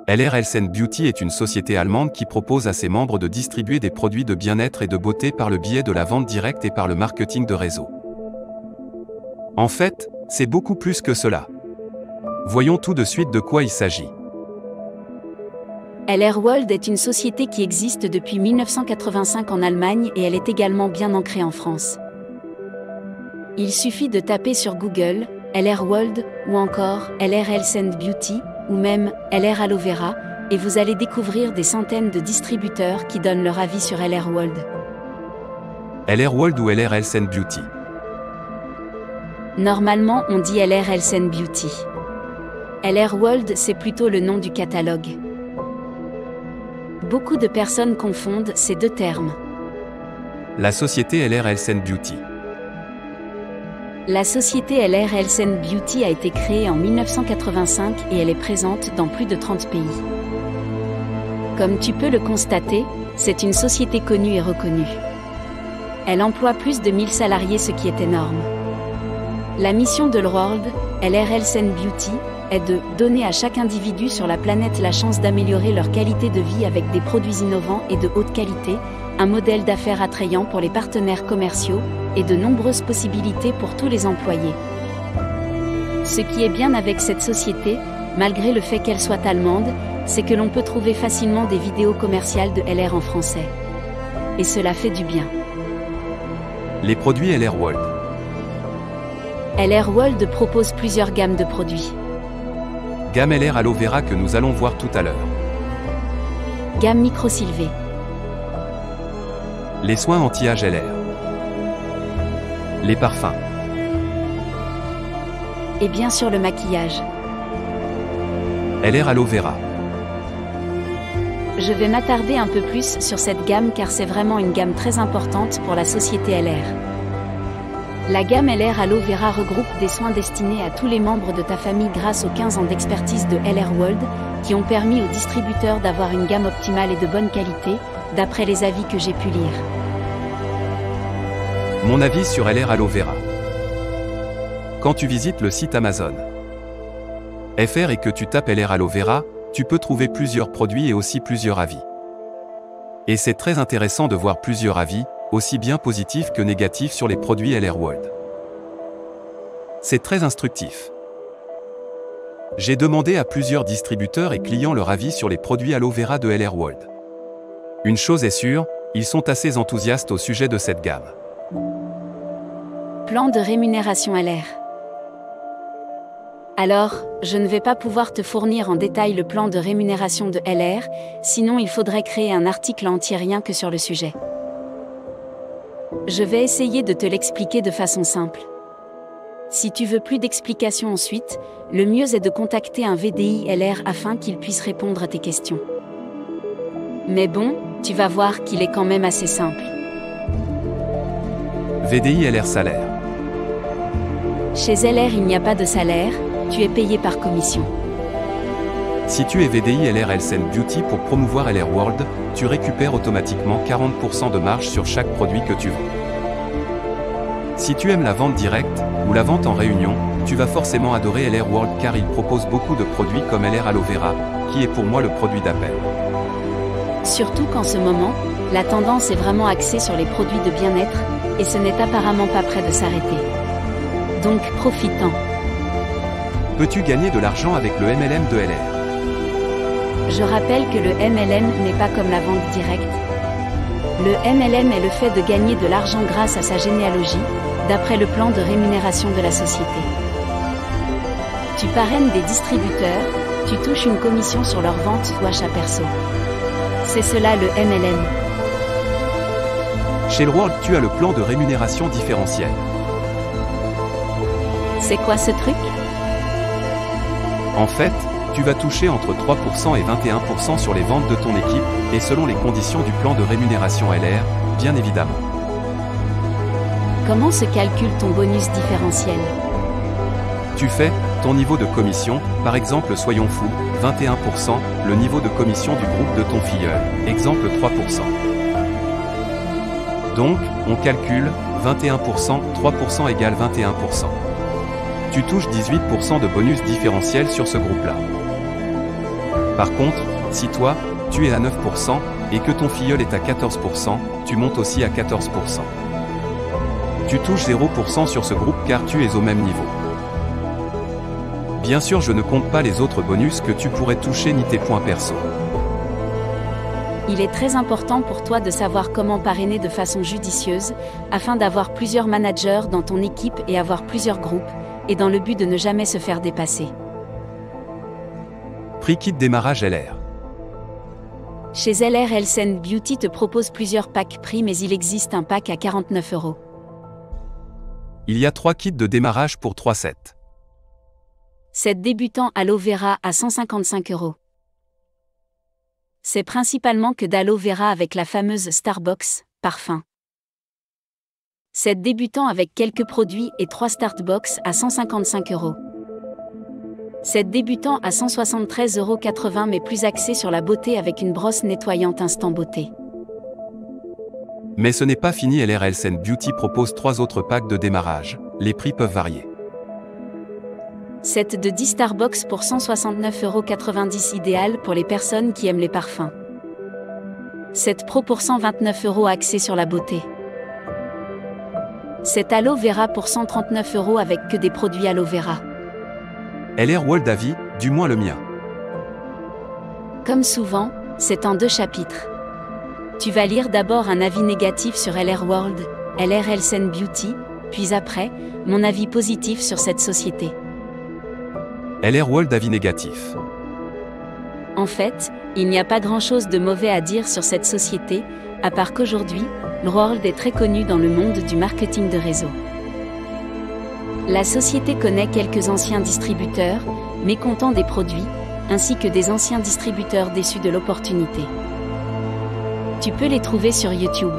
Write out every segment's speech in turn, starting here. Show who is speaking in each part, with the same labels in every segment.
Speaker 1: LR Health & Beauty est une société allemande qui propose à ses membres de distribuer des produits de bien-être et de beauté par le biais de la vente directe et par le marketing de réseau. En fait, c'est beaucoup plus que cela. Voyons tout de suite de quoi il s'agit.
Speaker 2: LR World est une société qui existe depuis 1985 en Allemagne et elle est également bien ancrée en France. Il suffit de taper sur Google LR World ou encore LR Health & Beauty ou même LR Aloe Vera et vous allez découvrir des centaines de distributeurs qui donnent leur avis sur LR World.
Speaker 1: LR World ou LR Health & Beauty?
Speaker 2: Normalement, on dit LR Health & Beauty. LR World, c'est plutôt le nom du catalogue. Beaucoup de personnes confondent ces deux termes.
Speaker 1: La société LR Health & Beauty.
Speaker 2: La société LR Health & Beauty a été créée en 1985 et elle est présente dans plus de 30 pays. Comme tu peux le constater, c'est une société connue et reconnue. Elle emploie plus de 1000 salariés, ce qui est énorme. La mission de LR World, LR Health & Beauty, est de donner à chaque individu sur la planète la chance d'améliorer leur qualité de vie avec des produits innovants et de haute qualité, un modèle d'affaires attrayant pour les partenaires commerciaux, et de nombreuses possibilités pour tous les employés. Ce qui est bien avec cette société, malgré le fait qu'elle soit allemande, c'est que l'on peut trouver facilement des vidéos commerciales de LR en français. Et cela fait du bien.
Speaker 1: Les produits LR World.
Speaker 2: LR World propose plusieurs gammes de produits.
Speaker 1: Gamme LR Aloe Vera que nous allons voir tout à l'heure.
Speaker 2: Gamme microsylvée.
Speaker 1: Les soins anti-âge LR. Les parfums.
Speaker 2: Et bien sûr le maquillage.
Speaker 1: LR Aloe Vera.
Speaker 2: Je vais m'attarder un peu plus sur cette gamme car c'est vraiment une gamme très importante pour la société LR. La gamme LR Aloe Vera regroupe des soins destinés à tous les membres de ta famille grâce aux 15 ans d'expertise de LR World, qui ont permis aux distributeurs d'avoir une gamme optimale et de bonne qualité, d'après les avis que j'ai pu lire.
Speaker 1: Mon avis sur LR Aloe Vera. Quand tu visites le site Amazon FR et que tu tapes LR Aloe Vera, tu peux trouver plusieurs produits et aussi plusieurs avis. Et c'est très intéressant de voir plusieurs avis, aussi bien positifs que négatifs sur les produits LR World. C'est très instructif. J'ai demandé à plusieurs distributeurs et clients leur avis sur les produits Aloe Vera de LR World. Une chose est sûre, ils sont assez enthousiastes au sujet de cette gamme.
Speaker 2: Plan de rémunération LR. Alors, je ne vais pas pouvoir te fournir en détail le plan de rémunération de LR, sinon il faudrait créer un article entier rien que sur le sujet. Je vais essayer de te l'expliquer de façon simple. Si tu veux plus d'explications ensuite, le mieux est de contacter un VDI LR afin qu'il puisse répondre à tes questions. Mais bon, tu vas voir qu'il est quand même assez simple.
Speaker 1: VDI LR salaire.
Speaker 2: Chez LR, il n'y a pas de salaire, tu es payé par commission.
Speaker 1: Si tu es VDI LR Health & Beauty pour promouvoir LR World, tu récupères automatiquement 40% de marge sur chaque produit que tu vends. Si tu aimes la vente directe, ou la vente en réunion, tu vas forcément adorer LR World car il propose beaucoup de produits comme LR Aloe Vera, qui est pour moi le produit d'appel.
Speaker 2: Surtout qu'en ce moment, la tendance est vraiment axée sur les produits de bien-être, et ce n'est apparemment pas près de s'arrêter. Donc profite-en.
Speaker 1: Peux-tu gagner de l'argent avec le MLM de LR?
Speaker 2: Je rappelle que le MLM n'est pas comme la vente directe. Le MLM est le fait de gagner de l'argent grâce à sa généalogie, d'après le plan de rémunération de la société. Tu parraines des distributeurs, tu touches une commission sur leur vente ou achat perso. C'est cela le MLM.
Speaker 1: Chez LR World, tu as le plan de rémunération différentielle.
Speaker 2: C'est quoi ce truc?
Speaker 1: En fait, tu vas toucher entre 3% et 21% sur les ventes de ton équipe, et selon les conditions du plan de rémunération LR, bien évidemment.
Speaker 2: Comment se calcule ton bonus différentiel?
Speaker 1: Tu fais ton niveau de commission, par exemple soyons fous, 21%, le niveau de commission du groupe de ton filleul, exemple 3%. Donc, on calcule, 21%, 3% égale 21%. Tu touches 18% de bonus différentiel sur ce groupe-là. Par contre, si toi, tu es à 9% et que ton filleul est à 14%, tu montes aussi à 14%. Tu touches 0% sur ce groupe car tu es au même niveau. Bien sûr, je ne compte pas les autres bonus que tu pourrais toucher ni tes points perso.
Speaker 2: Il est très important pour toi de savoir comment parrainer de façon judicieuse, afin d'avoir plusieurs managers dans ton équipe et avoir plusieurs groupes, et dans le but de ne jamais se faire dépasser.
Speaker 1: Prix kit démarrage LR.
Speaker 2: Chez LR Health & Beauty te propose plusieurs packs prix, mais il existe un pack à 49 €.
Speaker 1: Il y a 3 kits de démarrage pour 3 sets.
Speaker 2: Set débutant aloe vera à 155 €. C'est principalement que d'aloe vera avec la fameuse Starbox, parfum. Set débutant avec quelques produits et 3 Startbox à 155 €. Set débutant à 173,80 € mais plus axé sur la beauté avec une brosse nettoyante instant beauté.
Speaker 1: Mais ce n'est pas fini, LR Health & Beauty propose 3 autres packs de démarrage. Les prix peuvent varier.
Speaker 2: Set de 10 Starbox pour 169,90 € idéal pour les personnes qui aiment les parfums. Set Pro pour 129 € axé sur la beauté. Set aloe vera pour 139 € avec que des produits aloe vera.
Speaker 1: LR World avis, du moins le mien.
Speaker 2: Comme souvent, c'est en 2 chapitres. Tu vas lire d'abord un avis négatif sur LR World, LR Health & Beauty, puis après, mon avis positif sur cette société.
Speaker 1: LR World avis négatif.
Speaker 2: En fait, il n'y a pas grand-chose de mauvais à dire sur cette société, à part qu'aujourd'hui, World est très connu dans le monde du marketing de réseau. La société connaît quelques anciens distributeurs, mécontents des produits, ainsi que des anciens distributeurs déçus de l'opportunité. Tu peux les trouver sur YouTube.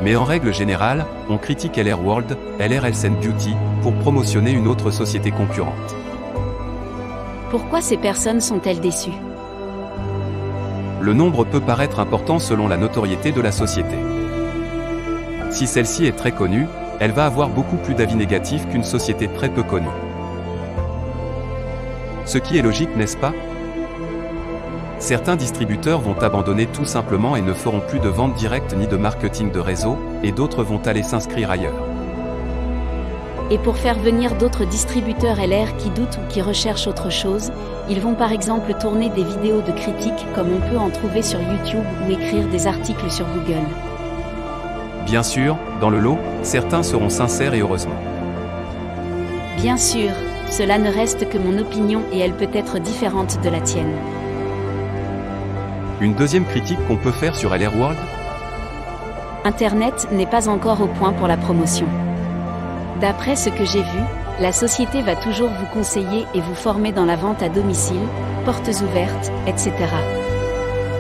Speaker 1: Mais en règle générale, on critique LR World, LR Health & Beauty, pour promotionner une autre société concurrente.
Speaker 2: Pourquoi ces personnes sont-elles déçues ?
Speaker 1: Le nombre peut paraître important selon la notoriété de la société. Si celle-ci est très connue, elle va avoir beaucoup plus d'avis négatifs qu'une société très peu connue. Ce qui est logique, n'est-ce pas ? Certains distributeurs vont abandonner tout simplement et ne feront plus de vente directe ni de marketing de réseau, et d'autres vont aller s'inscrire ailleurs.
Speaker 2: Et pour faire venir d'autres distributeurs LR qui doutent ou qui recherchent autre chose, ils vont par exemple tourner des vidéos de critiques comme on peut en trouver sur YouTube ou écrire des articles sur Google.
Speaker 1: Bien sûr, dans le lot, certains seront sincères et heureusement.
Speaker 2: Bien sûr, cela ne reste que mon opinion et elle peut être différente de la tienne.
Speaker 1: Une deuxième critique qu'on peut faire sur LR World ?
Speaker 2: Internet n'est pas encore au point pour la promotion. D'après ce que j'ai vu, la société va toujours vous conseiller et vous former dans la vente à domicile, portes ouvertes, etc.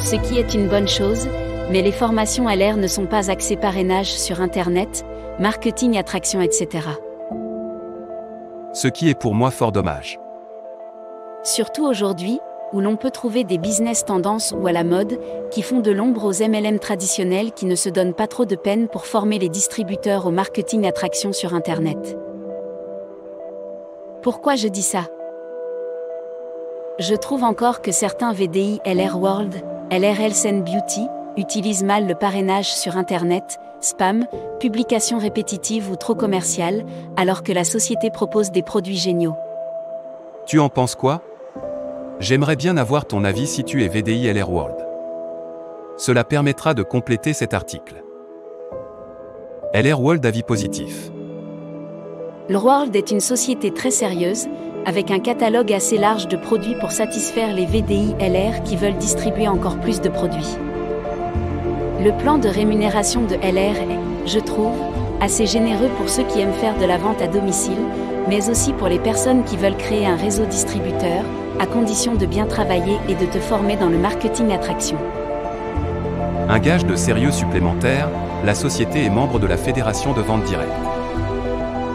Speaker 2: Ce qui est une bonne chose, mais les formations LR ne sont pas axées parrainage sur Internet, marketing, attraction, etc.
Speaker 1: Ce qui est pour moi fort dommage.
Speaker 2: Surtout aujourd'hui, où l'on peut trouver des business tendances ou à la mode, qui font de l'ombre aux MLM traditionnels qui ne se donnent pas trop de peine pour former les distributeurs au marketing attraction sur Internet. Pourquoi je dis ça ? Je trouve encore que certains VDI LR World, LR Health & Beauty, utilisent mal le parrainage sur Internet, spam, publications répétitives ou trop commerciales, alors que la société propose des produits géniaux.
Speaker 1: Tu en penses quoi ? J'aimerais bien avoir ton avis si tu es VDI LR World. Cela permettra de compléter cet article. LR World avis positif.
Speaker 2: Le World est une société très sérieuse, avec un catalogue assez large de produits pour satisfaire les VDI LR qui veulent distribuer encore plus de produits. Le plan de rémunération de LR est, je trouve, assez généreux pour ceux qui aiment faire de la vente à domicile, mais aussi pour les personnes qui veulent créer un réseau distributeur, à condition de bien travailler et de te former dans le marketing attraction.
Speaker 1: Un gage de sérieux supplémentaire, la société est membre de la Fédération de vente directe.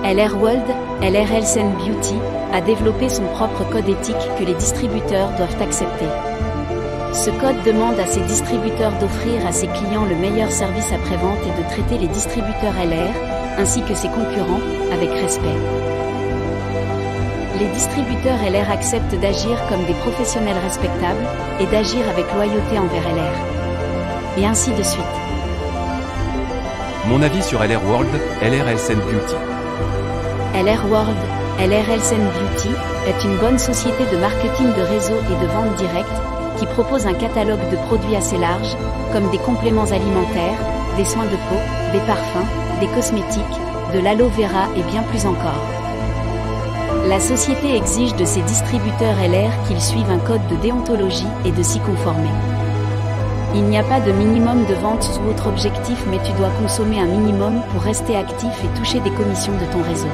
Speaker 2: LR World, LR Health & Beauty, a développé son propre code éthique que les distributeurs doivent accepter. Ce code demande à ses distributeurs d'offrir à ses clients le meilleur service après-vente et de traiter les distributeurs LR, ainsi que ses concurrents, avec respect. Les distributeurs LR acceptent d'agir comme des professionnels respectables, et d'agir avec loyauté envers LR. Et ainsi de suite.
Speaker 1: Mon avis sur LR World, LR Health and Beauty.
Speaker 2: LR World, LR Health and Beauty, est une bonne société de marketing de réseau et de vente directe, qui propose un catalogue de produits assez large, comme des compléments alimentaires, des soins de peau, des parfums, des cosmétiques, de l'aloe vera et bien plus encore. La société exige de ses distributeurs LR qu'ils suivent un code de déontologie et de s'y conformer. Il n'y a pas de minimum de vente ou autre objectif, mais tu dois consommer un minimum pour rester actif et toucher des commissions de ton réseau.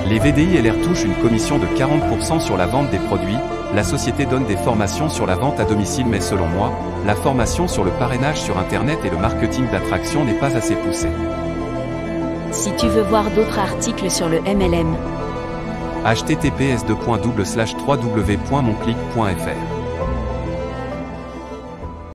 Speaker 1: Les VDI LR touchent une commission de 40% sur la vente des produits. La société donne des formations sur la vente à domicile, mais selon moi, la formation sur le parrainage sur Internet et le marketing d'attraction n'est pas assez poussée.
Speaker 2: Si tu veux voir d'autres articles sur le MLM,
Speaker 1: https://www.monclick.fr